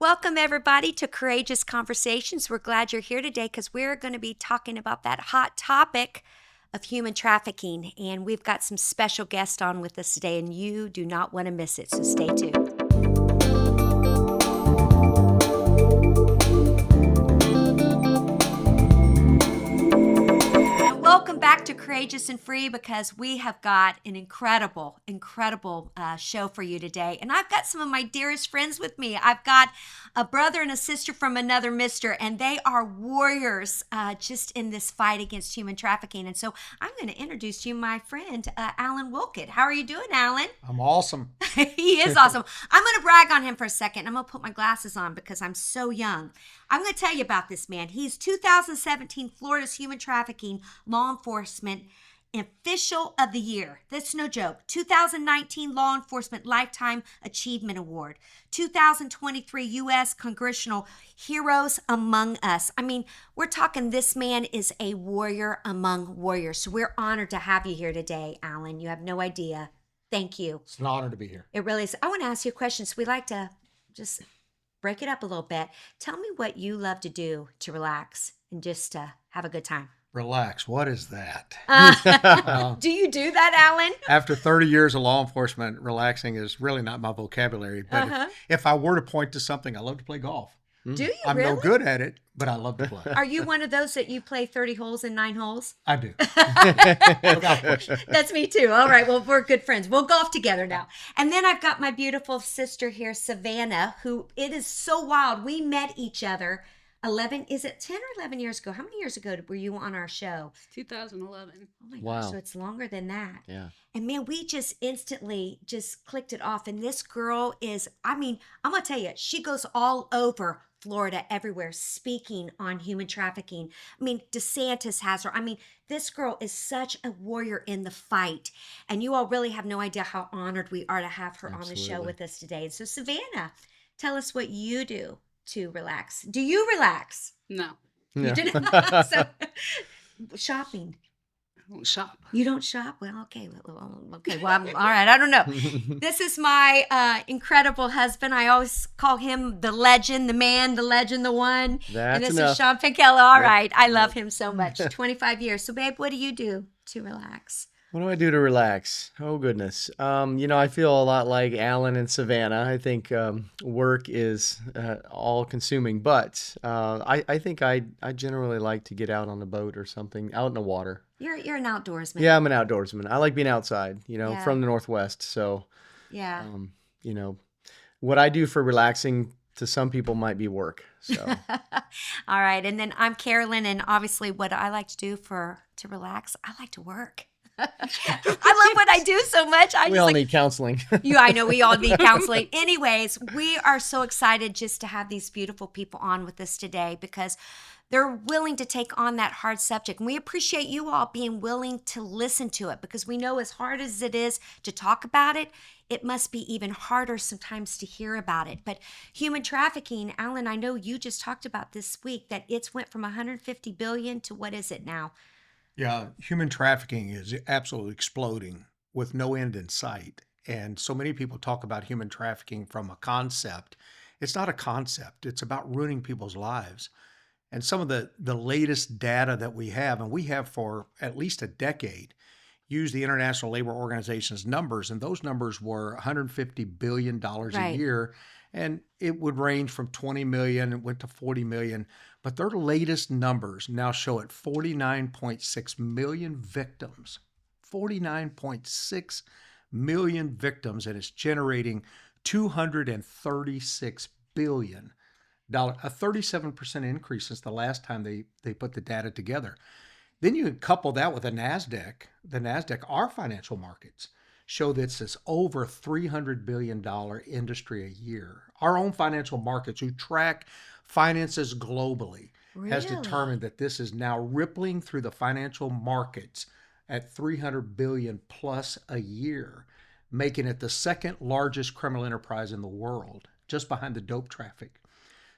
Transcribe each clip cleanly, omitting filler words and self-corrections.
Welcome, everybody, to Courageous Conversations. We're glad you're here today because we're going to be talking about that hot topic of human trafficking. And we've got some special guests on with us today, and you do not want to miss it, so stay tuned. Welcome back to Courageous and Free because we have got an incredible show for you today. And I've got some of my dearest friends with me. I've got a brother and a sister from another mister, and they are warriors just in this fight against human trafficking. And so I'm going to introduce you my friend, Alan Wilkett. How are you doing, Alan? I'm awesome. He is awesome. I'm going to brag on him for a second. I'm going to put my glasses on because I'm so young. I'm going to tell you about this man. He's 2017 Florida's Human Trafficking Law Enforcement Official of the Year. That's no joke. 2019 Law Enforcement Lifetime Achievement Award. 2023 U.S. Congressional Heroes Among Us. I mean, we're talking this man is a warrior among warriors. So we're honored to have you here today, Alan. You have no idea. Thank you. It's an honor to be here. It really is. I want to ask you a question. So we like to just break it up a little bit. Tell me what you love to do to relax and just have a good time. Relax. What is that? Do you do that, Alan? After 30 years of law enforcement, relaxing is really not my vocabulary. But if I were to point to something, I love to play golf. Do you I'm really? no good at it, but I love to play. Are you one of those that you play 30 holes in 9 holes? I do. That's me too. All right. Well, we're good friends. We'll golf together now. And then I've got my beautiful sister here, Savannah, who it is so wild. We met each other 10 or 11 years ago? How many years ago were you on our show? 2011. Oh my Wow. gosh, so it's longer than that. Yeah. And man, we just instantly just clicked it off. And this girl is, I mean, I'm going to tell you, she goes all over Florida, everywhere, speaking on human trafficking. I mean, DeSantis has her. I mean, this girl is such a warrior in the fight. And you all really have no idea how honored we are to have her on the show Absolutely. with us today. So Savannah, tell us what you do to relax. Do you relax? No, You do not. So, shopping. I don't shop. You don't shop? Well, okay. Well, I'm all right. I don't know. This is my incredible husband. I always call him the legend, the man, the legend, the one. That's and this enough. is Sean Pinkella. All Yep. right. I love him so much. 25 years. So, babe, what do you do to relax? What do I do to relax? Oh, goodness. I feel a lot like Alan and Savannah. I think work is all consuming, but I think I generally like to get out on the boat or something, out in the water. You're an outdoorsman. Yeah, I'm an outdoorsman. I like being outside, Yeah. from the Northwest. So, Yeah. what I do for relaxing to some people might be work. So, All right. And then I'm Carolyn, and obviously what I like to do to relax, I like to work. I love what I do so much. we all need counseling. I know we all need counseling. Anyways, we are so excited just to have these beautiful people on with us today because they're willing to take on that hard subject. And we appreciate you all being willing to listen to it because we know as hard as it is to talk about it, it must be even harder sometimes to hear about it. But human trafficking, Alan, I know you just talked about this week that it's went from 150 billion to what is it now? Yeah, human trafficking is absolutely exploding with no end in sight. And so many people talk about human trafficking from a concept. It's not a concept. It's about ruining people's lives. And some of the latest data that we have, and we have for at least a decade, used the International Labor Organization's numbers, and those numbers were $150 billion Right. a year. And it would range from 20 million, it went to 40 million. But their latest numbers now show it 49.6 million victims. 49.6 million victims, and it's generating $236 billion. A 37% increase since the last time they put the data together. Then you couple that with the NASDAQ, our financial markets show that it's over $300 billion industry a year. Our own financial markets, who track finances globally, has Really? determined that this is now rippling through the financial markets at $300 billion plus a year, making it the second largest criminal enterprise in the world, just behind the dope traffic.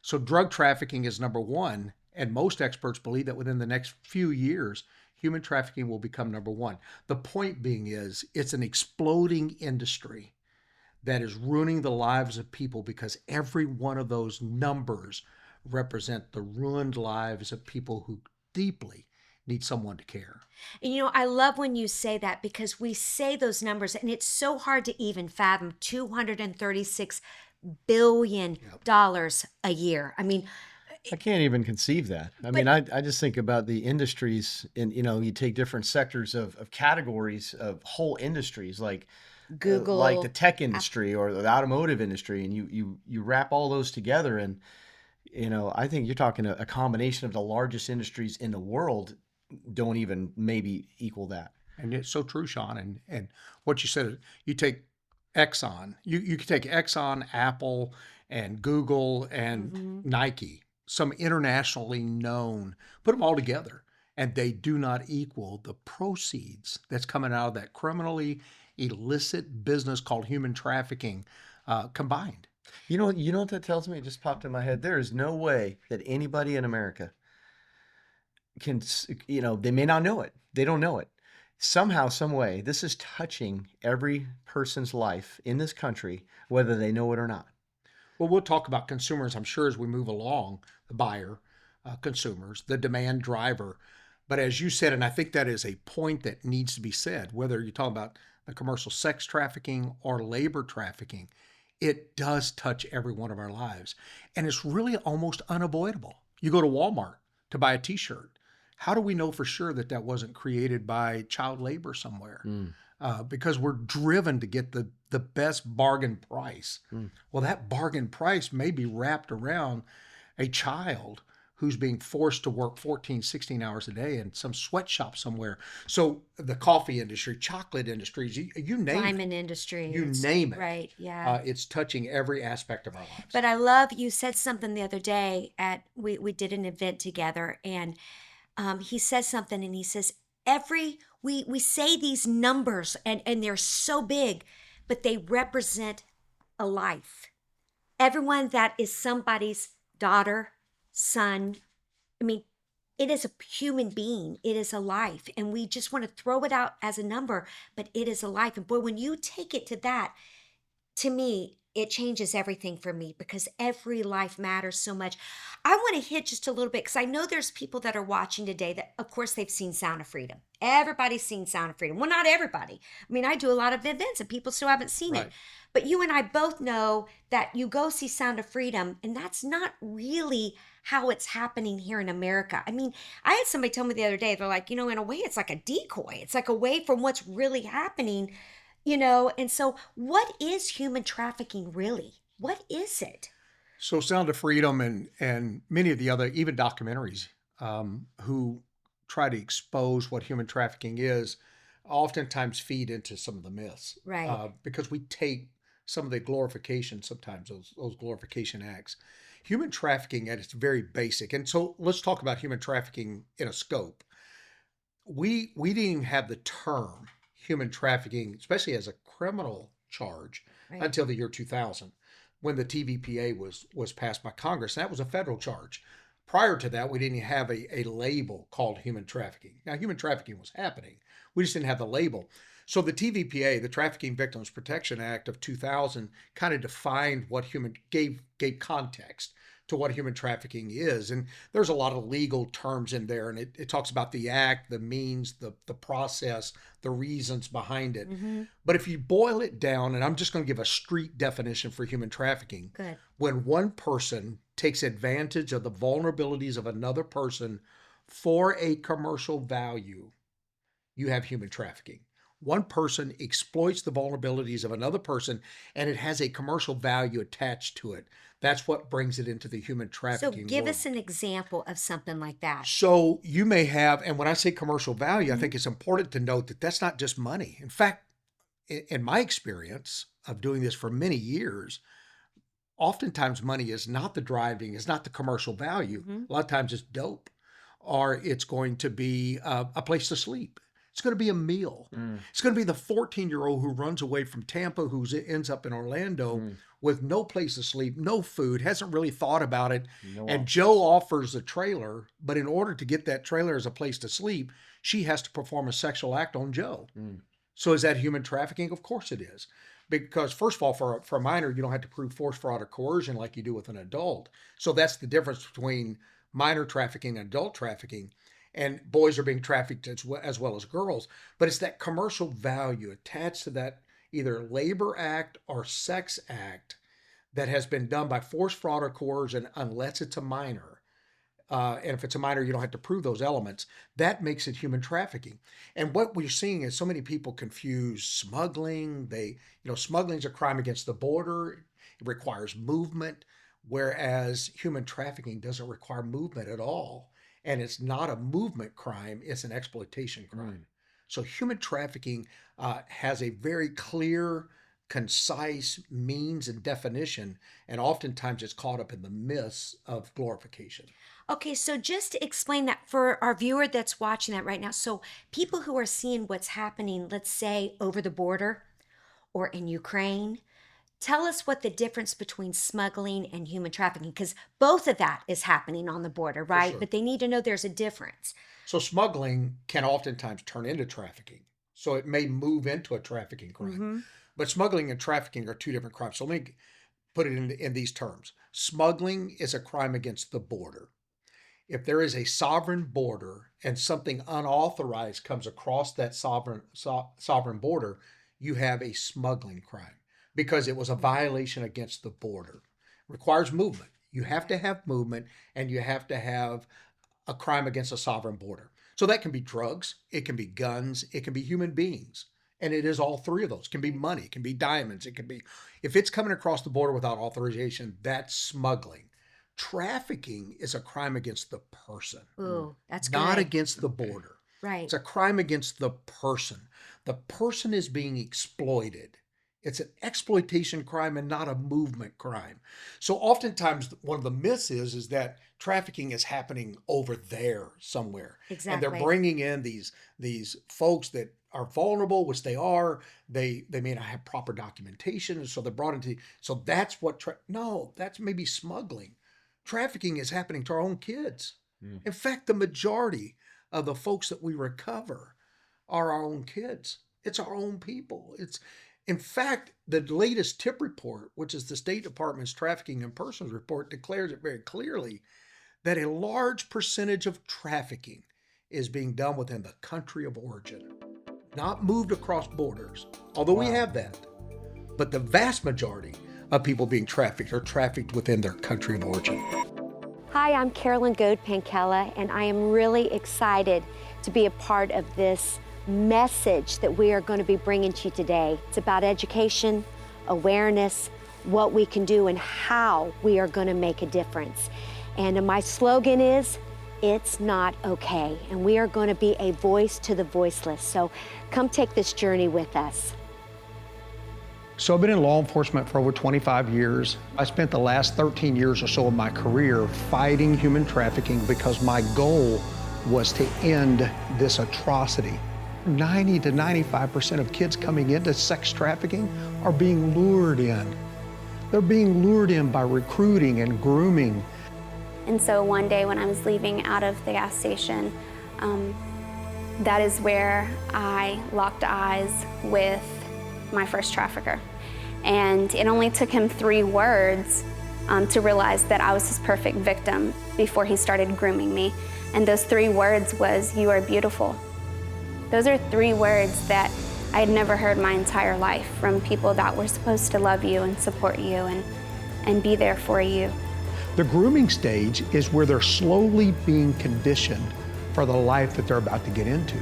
So drug trafficking is number one, and most experts believe that within the next few years, human trafficking will become number one. The point being is, it's an exploding industry that is ruining the lives of people, because every one of those numbers represent the ruined lives of people who deeply need someone to care. And I love when you say that, because we say those numbers and it's so hard to even fathom. $236 billion a year. I mean, I can't even conceive that. I mean, I just think about the industries, and you take different sectors of categories of whole industries, like Google, like the tech industry or the automotive industry, and you wrap all those together, and I think you're talking a combination of the largest industries in the world don't even maybe equal that. And it's so true, Sean. And what you said, you take Exxon, you could take Exxon, Apple, and Google, and Nike, some internationally known, put them all together, and they do not equal the proceeds that's coming out of that criminally illicit business called human trafficking combined. You know what that tells me? It just popped in my head. There is no way that anybody in America can, they may not know it. They don't know it. Somehow, some way, this is touching every person's life in this country, whether they know it or not. Well, we'll talk about consumers, I'm sure, as we move along, the buyer, consumers, the demand driver. But as you said, and I think that is a point that needs to be said, whether you're talking about the commercial sex trafficking or labor trafficking, it does touch every one of our lives. And it's really almost unavoidable. You go to Walmart to buy a t-shirt. How do we know for sure that that wasn't created by child labor somewhere? Because we're driven to get the best bargain price. Well, that bargain price may be wrapped around a child who's being forced to work 14, 16 hours a day in some sweatshop somewhere. So the coffee industry, chocolate industries, you name diamond it. industry. You name it. Right, yeah. It's touching every aspect of our lives. But I love, you said something the other day we did an event together, and he says something, and he says, we say these numbers and they're so big, but they represent a life. Everyone that is somebody's daughter, son, I mean, it is a human being. It is a life. And we just want to throw it out as a number, but it is a life. And boy, when you take it to that, to me, it changes everything for me, because every life matters so much. I want to hit just a little bit, because I know there's people that are watching today that, of course, they've seen Sound of Freedom. Everybody's seen Sound of Freedom. Well, not everybody. I mean, I do a lot of events and people still haven't seen it. But you and I both know that you go see Sound of Freedom, and that's not really how it's happening here in America. I mean, I had somebody tell me the other day, they're like, in a way, it's like a decoy. It's like away from what's really happening. And so what is human trafficking really? What is it? So Sound of Freedom and many of the other, even documentaries, who try to expose what human trafficking is, oftentimes feed into some of the myths. Right. Because we take some of the glorification, sometimes those glorification acts. Human trafficking at its very basic. And so let's talk about human trafficking in a scope. We didn't even have the term human trafficking, especially as a criminal charge, until the year 2000, when the TVPA was passed by Congress. That was a federal charge. Prior to that, we didn't have a label called human trafficking. Now, human trafficking was happening. We just didn't have the label. So the TVPA, the Trafficking Victims Protection Act of 2000, kind of defined what gave context to what human trafficking is. And there's a lot of legal terms in there, and it talks about the act, the means, the process, the reasons behind it. But if you boil it down, and I'm just going to give a street definition for human trafficking. Good. When one person takes advantage of the vulnerabilities of another person for a commercial value, you have human trafficking. One person exploits the vulnerabilities of another person, and it has a commercial value attached to it. That's what brings it into the human trafficking So give world. us an example of something like that. So you may have, and when I say commercial value, I think it's important to note that that's not just money. In fact, in my experience of doing this for many years, oftentimes money is not the driving, is not the commercial value. A lot of times it's dope, or it's going to be a place to sleep. It's going to be a meal. It's going to be the 14-year-old who runs away from Tampa, who ends up in Orlando with no place to sleep, no food, hasn't really thought about it. And Joe offers a trailer, but in order to get that trailer as a place to sleep, she has to perform a sexual act on Joe. So is that human trafficking? Of course it is. Because first of all, for a minor, you don't have to prove force, fraud, or coercion like you do with an adult. So that's the difference between minor trafficking and adult trafficking. And boys are being trafficked as well as girls. But it's that commercial value attached to that either labor act or sex act that has been done by force, fraud, or coercion, unless it's a minor. And if it's a minor, you don't have to prove those elements. That makes it human trafficking. And what we're seeing is so many people confuse smuggling. Smuggling is a crime against the border. It requires movement, whereas human trafficking doesn't require movement at all. And it's not a movement crime, it's an exploitation crime. So human trafficking has a very clear, concise means and definition, and oftentimes it's caught up in the myths of glorification. Okay, so just to explain that for our viewer that's watching that right now. So people who are seeing what's happening, let's say over the border or in Ukraine, tell us what the difference between smuggling and human trafficking, because both of that is happening on the border, right? sure. But they need to know there's a difference. So smuggling can oftentimes turn into trafficking. So it may move into a trafficking crime. Mm-hmm. But smuggling and trafficking are two different crimes. So let me put it in these terms. Smuggling is a crime against the border. If there is a sovereign border and something unauthorized comes across that sovereign border, you have a smuggling crime because it was a violation against the border. It requires movement. You have to have movement, and you have to have a crime against a sovereign border. So that can be drugs, it can be guns, it can be human beings. And it is all three of those. It can be money, it can be diamonds, it can be, if it's coming across the border without authorization, that's smuggling. Trafficking is a crime against the person. Ooh, that's not good. against the border. Right. It's a crime against the person. The person is being exploited. It's an exploitation crime and not a movement crime. So oftentimes one of the myths is that trafficking is happening over there somewhere. Exactly. And they're bringing in these folks that are vulnerable, which they are. They may not have proper documentation, so they're brought into. So that's what. No, that's maybe smuggling. Trafficking is happening to our own kids. In fact, the majority of the folks that we recover are our own kids. It's our own people. In fact, the latest TIP report, which is the State Department's Trafficking in Persons report, declares it very clearly that a large percentage of trafficking is being done within the country of origin, not moved across borders, although we have that. But the vast majority of people being trafficked are trafficked within their country of origin. Hi, I'm Carolyn Goad-Pankella, and I am really excited to be a part of this message that we are going to be bringing to you today. It's about education, awareness, what we can do, and how we are going to make a difference. And my slogan is, it's not okay. And we are going to be a voice to the voiceless. So come take this journey with us. So I've been in law enforcement for over 25 years. I spent the last 13 years or so of my career fighting human trafficking because my goal was to end this atrocity. 90 to 95% of kids coming into sex trafficking are being lured in. They're being lured in by recruiting and grooming. And so one day when I was leaving out of the gas station, that is where I locked eyes with my first trafficker. And it only took him 3 words to realize that I was his perfect victim before he started grooming me. And those 3 words was, "You are beautiful." Those are 3 words that I had never heard my entire life from people that were supposed to love you and support you and be there for you. The grooming stage is where they're slowly being conditioned for the life that they're about to get into.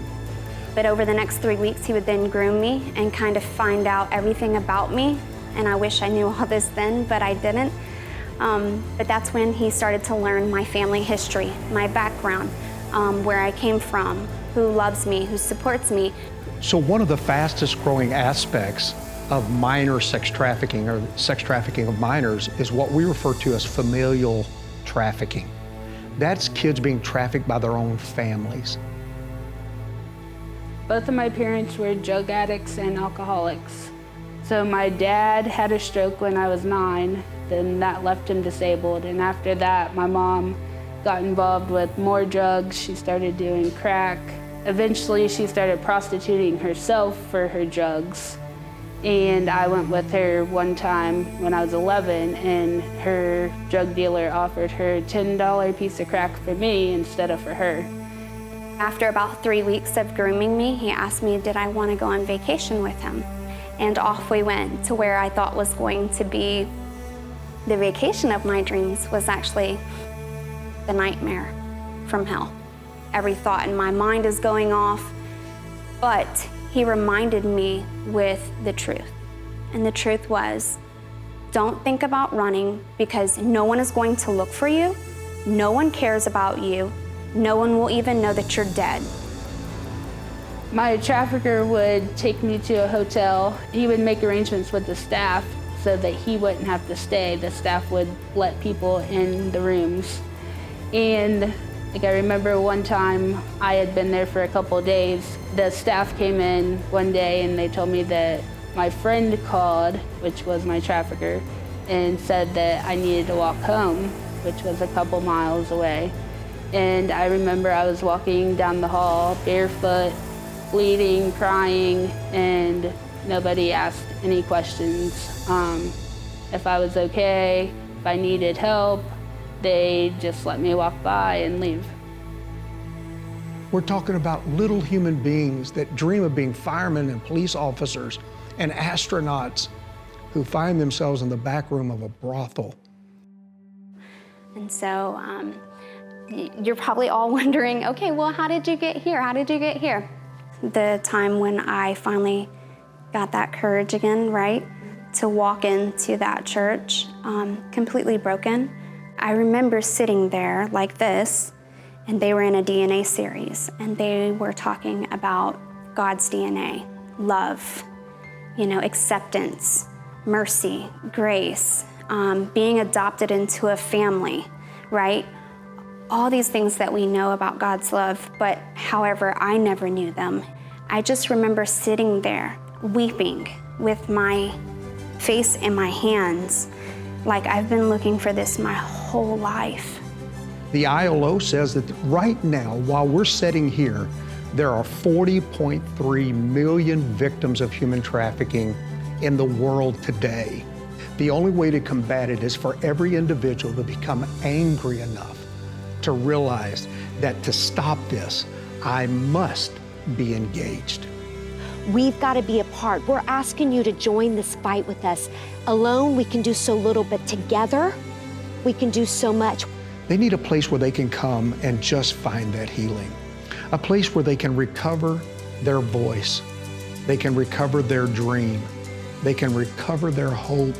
But over the next 3 weeks, he would then groom me and kind of find out everything about me. And I wish I knew all this then, but I didn't. But that's when he started to learn my family history, my background, where I came from, who loves me, who supports me. So one of the fastest growing aspects of minor sex trafficking or sex trafficking of minors is what we refer to as familial trafficking. That's kids being trafficked by their own families. Both of my parents were drug addicts and alcoholics. So my dad had a stroke when I was 9, then that left him disabled. And after that, my mom got involved with more drugs. She started doing crack. Eventually, she started prostituting herself for her drugs. And I went with her one time when I was 11, and her drug dealer offered her a $10 piece of crack for me instead of for her. After about 3 weeks of grooming me, he asked me, did I want to go on vacation with him? And off we went to where I thought was going to be the vacation of my dreams was actually the nightmare from hell. Every thought in my mind is going off, but he reminded me with the truth. And the truth was, don't think about running because no one is going to look for you. No one cares about you. No one will even know that you're dead. My trafficker would take me to a hotel. He would make arrangements with the staff so that he wouldn't have to stay. The staff would let people in the rooms. And I remember one time I had been there for a couple of days. The staff came in one day and they told me that my friend called, which was my trafficker, and said that I needed to walk home, which was a couple miles away. And I remember I was walking down the hall barefoot, bleeding, crying, and nobody asked any questions. If I was okay, if I needed help, they just let me walk by and leave. We're talking about little human beings that dream of being firemen and police officers and astronauts who find themselves in the back room of a brothel. And so you're probably all wondering, okay, well, how did you get here? How did you get here? The time when I finally got that courage again, right, to walk into that church completely broken. I remember sitting there like this, and they were in a DNA series, and they were talking about God's DNA, love, acceptance, mercy, grace, being adopted into a family, right? All these things that we know about God's love, but however, I never knew them. I just remember sitting there, weeping with my face in my hands, like I've been looking for this my whole life. The ILO says that right now, while we're sitting here, there are 40.3 million victims of human trafficking in the world today. The only way to combat it is for every individual to become angry enough to realize that to stop this, I must be engaged. We've got to be a part. We're asking you to join this fight with us. Alone, we can do so little, but together, we can do so much. They need a place where they can come and just find that healing. A place where they can recover their voice. They can recover their dream. They can recover their hope.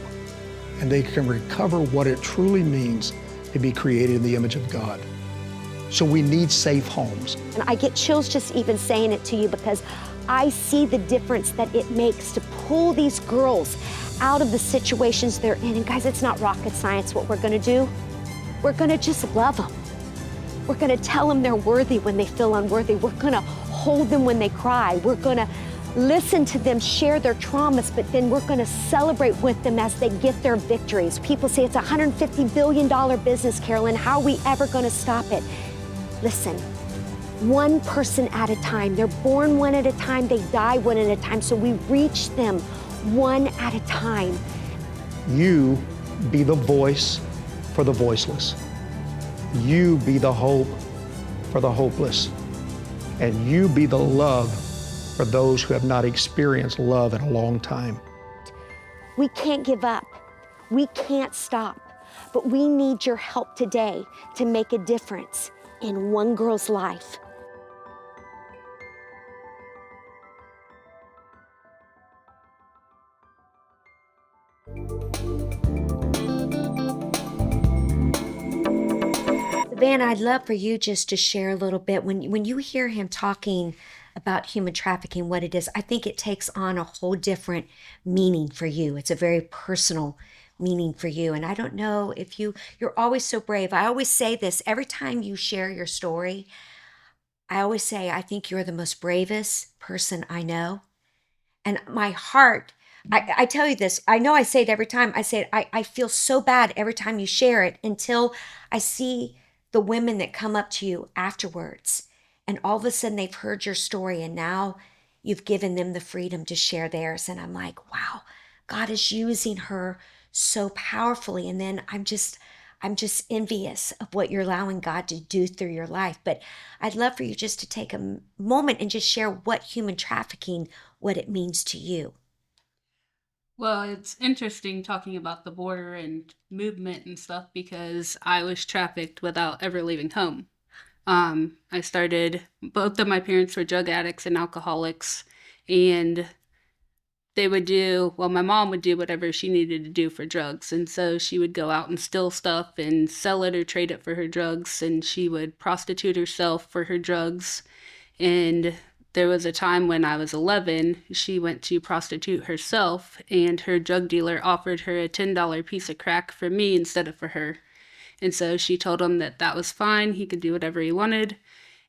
And they can recover what it truly means to be created in the image of God. So we need safe homes. And I get chills just even saying it to you because I see the difference that it makes to pull these girls out of the situations they're in. And guys, it's not rocket science what we're gonna do. We're gonna just love them. We're gonna tell them they're worthy when they feel unworthy. We're gonna hold them when they cry. We're gonna listen to them share their traumas, but then we're gonna celebrate with them as they get their victories. People say it's a $150 billion business, Carolyn. How are we ever gonna stop it? Listen, one person at a time. They're born one at a time, they die one at a time, so we reach them one at a time. You be the voice for the voiceless. You be the hope for the hopeless. And you be the love for those who have not experienced love in a long time. We can't give up. We can't stop. But we need your help today to make a difference in one girl's life. Savannah, I'd love for you just to share a little bit. When you hear him talking about human trafficking, what it is, I think it takes on a whole different meaning for you. It's a very personal meaning for you. And I don't know if you're always so brave. I always say this every time you share your story. I always say, I think you're the most bravest person I know. And my heart, I tell you this, I know I say it every time. I say it, I feel so bad every time you share it until I see the women that come up to you afterwards. And all of a sudden they've heard your story and now you've given them the freedom to share theirs. And I'm like, wow, God is using her so powerfully. And then I'm just envious of what you're allowing God to do through your life. But I'd love for you just to take a moment and just share what human trafficking, what it means to you. Well, it's interesting talking about the border and movement and stuff because I was trafficked without ever leaving home. Both of my parents were drug addicts and alcoholics, and my mom would do whatever she needed to do for drugs. And so she would go out and steal stuff and sell it or trade it for her drugs. And she would prostitute herself for her drugs. And there was a time when I was 11, she went to prostitute herself, and her drug dealer offered her a $10 piece of crack for me instead of for her. And so she told him that that was fine. He could do whatever he wanted.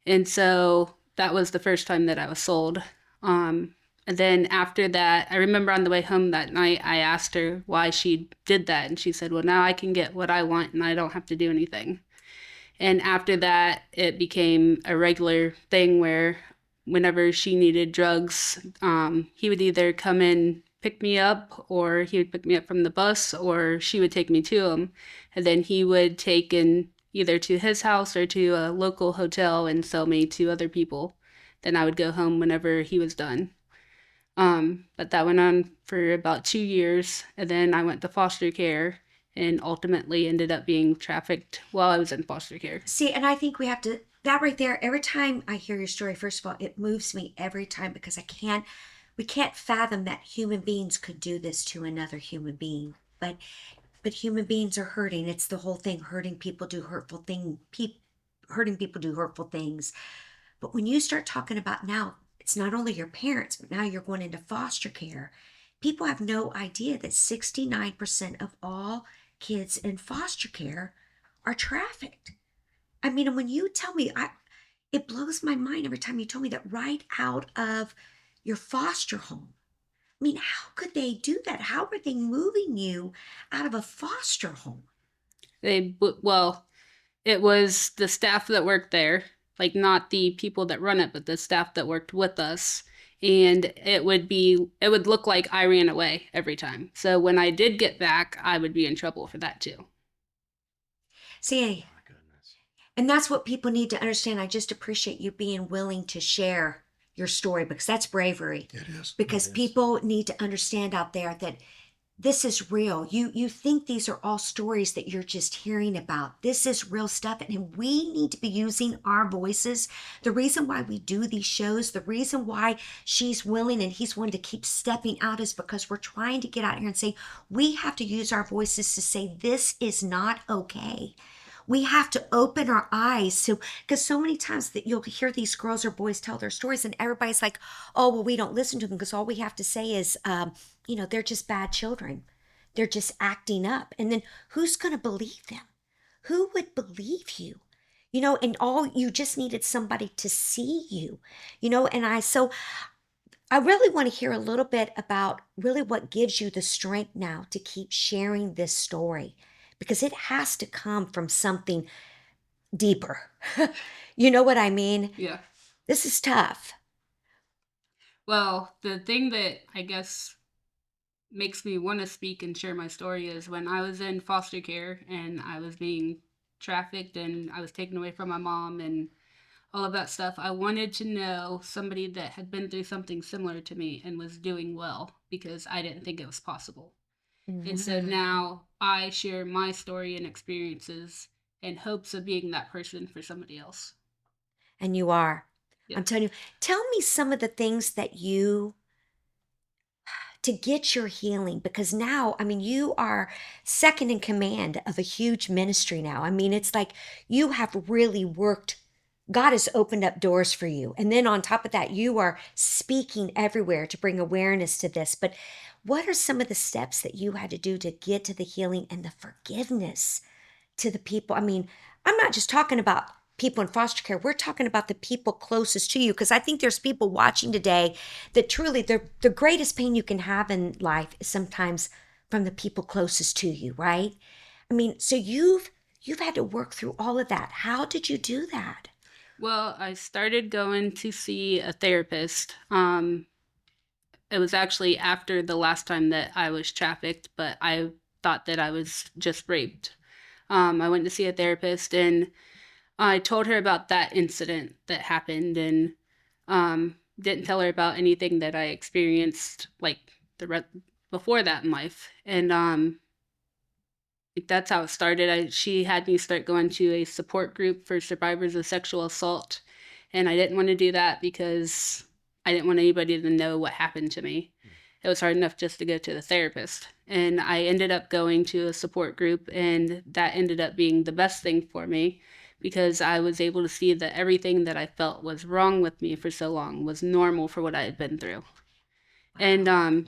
And so that was the first time that I was sold. And then after that, I remember on the way home that night, I asked her why she did that. And she said, well, now I can get what I want and I don't have to do anything. And after that, it became a regular thing where whenever she needed drugs, he would either come in, pick me up, or he would pick me up from the bus, or she would take me to him. And then he would take in either to his house or to a local hotel and sell me to other people. Then I would go home whenever he was done. But that went on for about 2 years, and then I went to foster care and ultimately ended up being trafficked while I was in foster care. See, and I think we have to, that right there, every time I hear your story, first of all, it moves me every time because we can't fathom that human beings could do this to another human being. But human beings are hurting. It's the whole thing. Hurting people do hurtful things. Hurting people do hurtful things. But when you start talking about now, it's not only your parents, but now you're going into foster care. People have no idea that 69% of all kids in foster care are trafficked. I mean, and when you tell me, it blows my mind every time you tell me that right out of your foster home. I mean, how could they do that? How are they moving you out of a foster home? It was the staff that worked there, like not the people that run it, but the staff that worked with us. And it would look like I ran away every time. So when I did get back, I would be in trouble for that too. See, and that's what people need to understand. I just appreciate you being willing to share your story because that's bravery. It is. Because people need to understand out there that this is real. You think these are all stories that you're just hearing about. This is real stuff, and we need to be using our voices. The reason why we do these shows, the reason why she's willing and he's willing to keep stepping out is because we're trying to get out here and say, we have to use our voices to say, this is not okay. We have to open our eyes to, because so many times that you'll hear these girls or boys tell their stories and everybody's like, oh, well, we don't listen to them because all we have to say is, they're just bad children. They're just acting up. And then who's going to believe them? Who would believe you? And all you just needed somebody to see you, and I really want to hear a little bit about really what gives you the strength now to keep sharing this story. Because it has to come from something deeper. You know what I mean? Yeah. This is tough. Well, the thing that I guess makes me want to speak and share my story is when I was in foster care and I was being trafficked and I was taken away from my mom and all of that stuff, I wanted to know somebody that had been through something similar to me and was doing well because I didn't think it was possible. Mm-hmm. And so now I share my story and experiences in hopes of being that person for somebody else. And you are. Yeah. I'm telling you, tell me some of the things that to get your healing, because now, you are second in command of a huge ministry now. It's like you have really worked. God has opened up doors for you. And then on top of that, you are speaking everywhere to bring awareness to this. But what are some of the steps that you had to do to get to the healing and the forgiveness to the people? I'm not just talking about people in foster care. We're talking about the people closest to you, because I think there's people watching today that truly the greatest pain you can have in life is sometimes from the people closest to you, right? So you've had to work through all of that. How did you do that? Well, I started going to see a therapist. It was actually after the last time that I was trafficked, but I thought that I was just raped. I went to see a therapist and I told her about that incident that happened and didn't tell her about anything that I experienced like before that in life. And that's how it started. She had me start going to a support group for survivors of sexual assault. And I didn't want to do that because I didn't want anybody to know what happened to me. It was hard enough just to go to the therapist. And I ended up going to a support group, and that ended up being the best thing for me because I was able to see that everything that I felt was wrong with me for so long was normal for what I had been through. And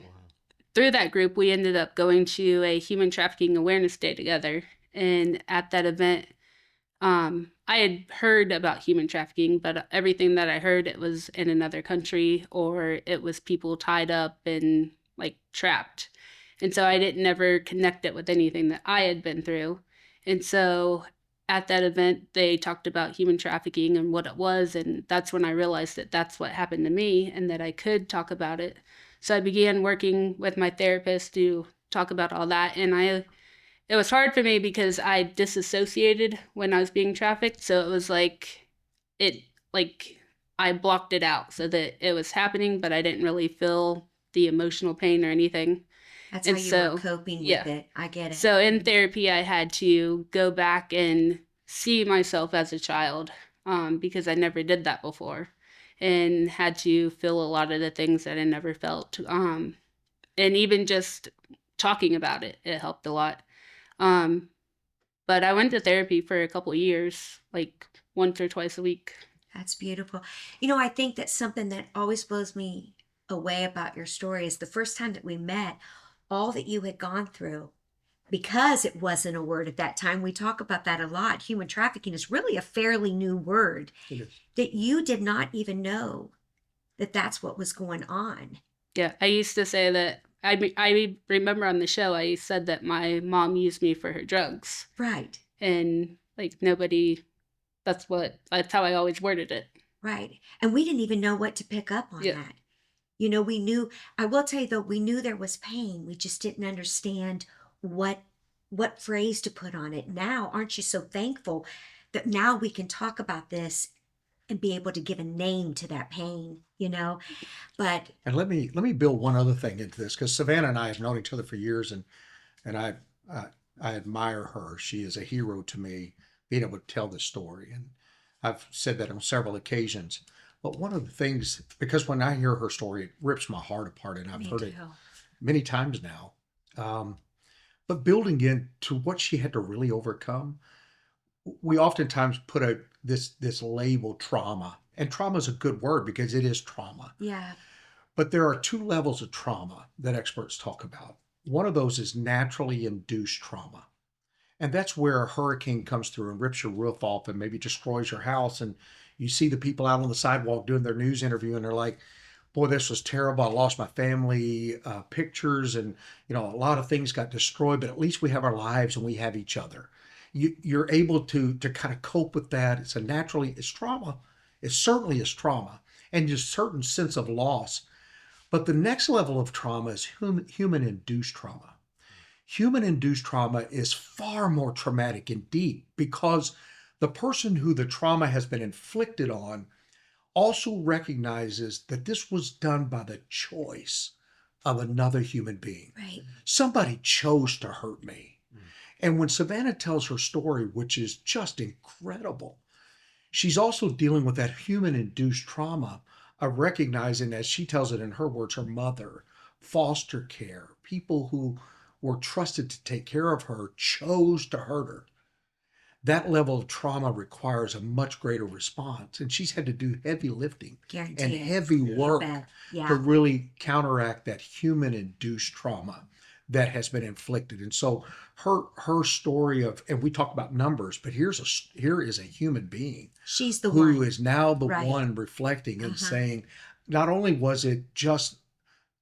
through that group, we ended up going to a Human Trafficking Awareness Day together. And at that event, I had heard about human trafficking, but everything that I heard, it was in another country or it was people tied up and like trapped. And so I didn't ever connect it with anything that I had been through. And so at that event, they talked about human trafficking and what it was. And that's when I realized that that's what happened to me and that I could talk about it. So I began working with my therapist to talk about all that. And it was hard for me because I disassociated when I was being trafficked. So it was like I blocked it out so that it was happening, but I didn't really feel the emotional pain or anything. That's how you were coping with it. I get it. So in therapy, I had to go back and see myself as a child because I never did that before and had to feel a lot of the things that I never felt. And even just talking about it, it helped a lot. But I went to therapy for a couple of years, like once or twice a week. That's beautiful. You know, I think that something that always blows me away about your story is the first time that we met, all that you had gone through, because it wasn't a word at that time. We talk about that a lot. Human trafficking is really a fairly new word that you did not even know that that's what was going on. Yeah, I used to say that. I remember on the show, I said that my mom used me for her drugs. Right. And like nobody, that's how I always worded it. Right. And we didn't even know what to pick up on that. You know, we knew, I will tell you though, we knew there was pain. We just didn't understand what phrase to put on it. Now, aren't you so thankful that now we can talk about this and be able to give a name to that pain, you know? But And let me build one other thing into this, because Savannah and I have known each other for years, and I admire her. She is a hero to me, being able to tell this story, and I've said that on several occasions. But one of the things, because when I hear her story, it rips my heart apart, and I've heard it many times now. But building into what she had to really overcome, we oftentimes put this label trauma, and trauma is a good word because it is trauma. yeah, But there are two levels of trauma that experts talk about. One of those is naturally induced trauma. And that's where a hurricane comes through and rips your roof off and maybe destroys your house. And you see the people out on the sidewalk doing their news interview and they're like, boy, this was terrible. I lost my family pictures and, you know, a lot of things got destroyed, but at least we have our lives and we have each other. You're able to kind of cope with that. It's trauma. It certainly is trauma and just certain sense of loss. But the next level of trauma is human-induced trauma. Human-induced trauma is far more traumatic and deep because the person who the trauma has been inflicted on also recognizes that this was done by the choice of another human being. right. Somebody chose to hurt me. And when Savannah tells her story, which is just incredible, she's also dealing with that human-induced trauma of recognizing, as she tells it in her words, her mother, foster care, people who were trusted to take care of her, chose to hurt her. That level of trauma requires a much greater response. And she's had to do heavy lifting and Guaranteed. heavy work Bet. to Yeah. really counteract that human-induced trauma that has been inflicted. And so her story of, and we talk about numbers, but here is a human being She's the who one. is now the Right. one reflecting and Uh-huh. saying, not only was it just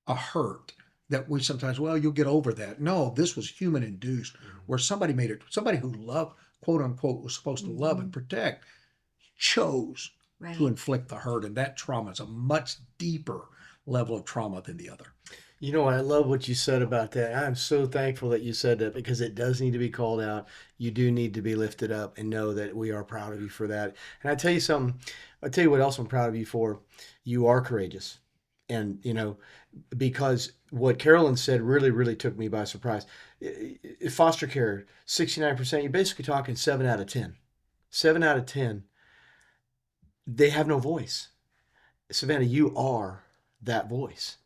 a hurt that we sometimes, well, you'll get over that. No, this was human induced, where somebody who loved, quote unquote, was supposed to love and protect, chose Right. to inflict the hurt. And that trauma is a much deeper level of trauma than the other. You know what? I love what you said about that. I'm so thankful that you said that because it does need to be called out. You do need to be lifted up and know that we are proud of you for that. And I tell you something, I'll tell you what else I'm proud of you for. You are courageous. And, because what Carolyn said really, really took me by surprise. Foster care, 69%, you're basically talking 7 out of 10. 7 out of 10, they have no voice. Savannah, you are that voice.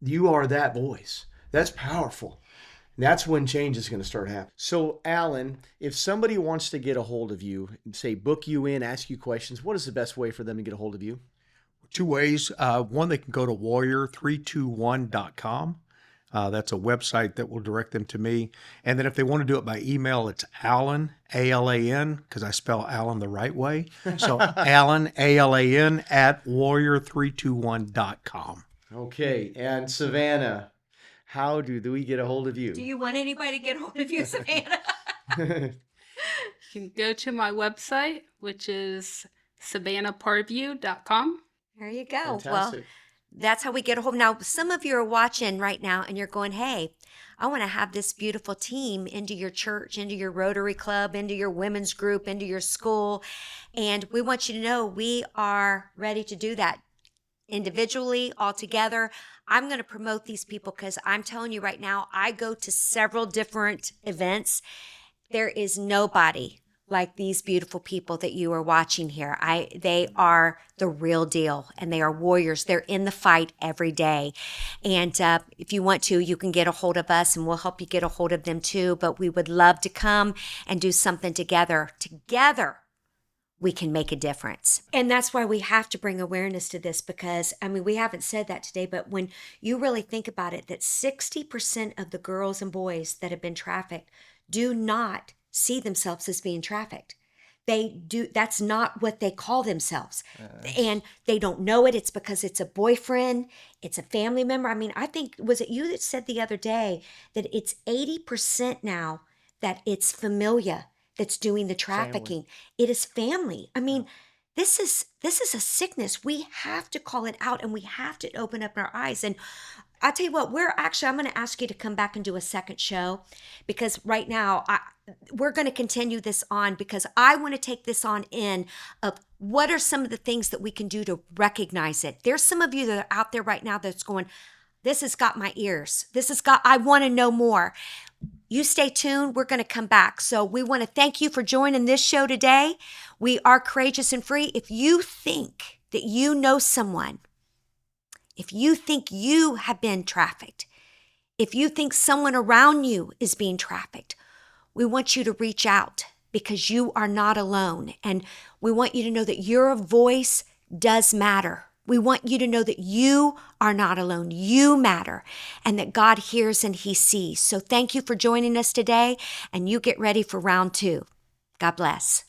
You are that voice. That's powerful. That's when change is going to start happening. So, Alan, if somebody wants to get a hold of you, say book you in, ask you questions, what is the best way for them to get a hold of you? 2 ways. One, they can go to warrior321.com. That's a website that will direct them to me. And then if they want to do it by email, it's Alan, A-L-A-N, because I spell Alan the right way. So Alan, A-L-A-N, at warrior321.com. Okay. And Savannah, how do we get a hold of you? Do you want anybody to get hold of you, Savannah? You can go to my website, which is savannahparvu.com. There you go. Fantastic. Well, that's how we get a hold. Now, some of you are watching right now and you're going, hey, I want to have this beautiful team into your church, into your Rotary Club, into your women's group, into your school. And we want you to know we are ready to do that individually, all together. I'm going to promote these people because I'm telling you right now, I go to several different events. There is nobody like these beautiful people that you are watching here. They are the real deal, and they are warriors. They're in the fight every day. And if you want to, you can get a hold of us, and we'll help you get a hold of them too. But we would love to come and do something together. Together, we can make a difference. And that's why we have to bring awareness to this because, we haven't said that today, but when you really think about it, that 60% of the girls and boys that have been trafficked do not see themselves as being trafficked. That's not what they call themselves. And they don't know it. It's because it's a boyfriend, it's a family member. I think, was it you that said the other day that it's 80% now that it's familia that's doing the trafficking. It is family. This is a sickness. We have to call it out and we have to open up our eyes. And I'll tell you what, I'm going to ask you to come back and do a second show because right now we're going to continue this on because I want to take this on in of what are some of the things that we can do to recognize it. There's some of you that are out there right now that's going, this has got my ears. I want to know more. You stay tuned. We're going to come back. So we want to thank you for joining this show today. We are courageous and free. If you think that you know someone, if you think you have been trafficked, if you think someone around you is being trafficked, we want you to reach out because you are not alone. And we want you to know that your voice does matter. We want you to know that you are not alone. You matter and that God hears and he sees. So thank you for joining us today and you get ready for round 2. God bless.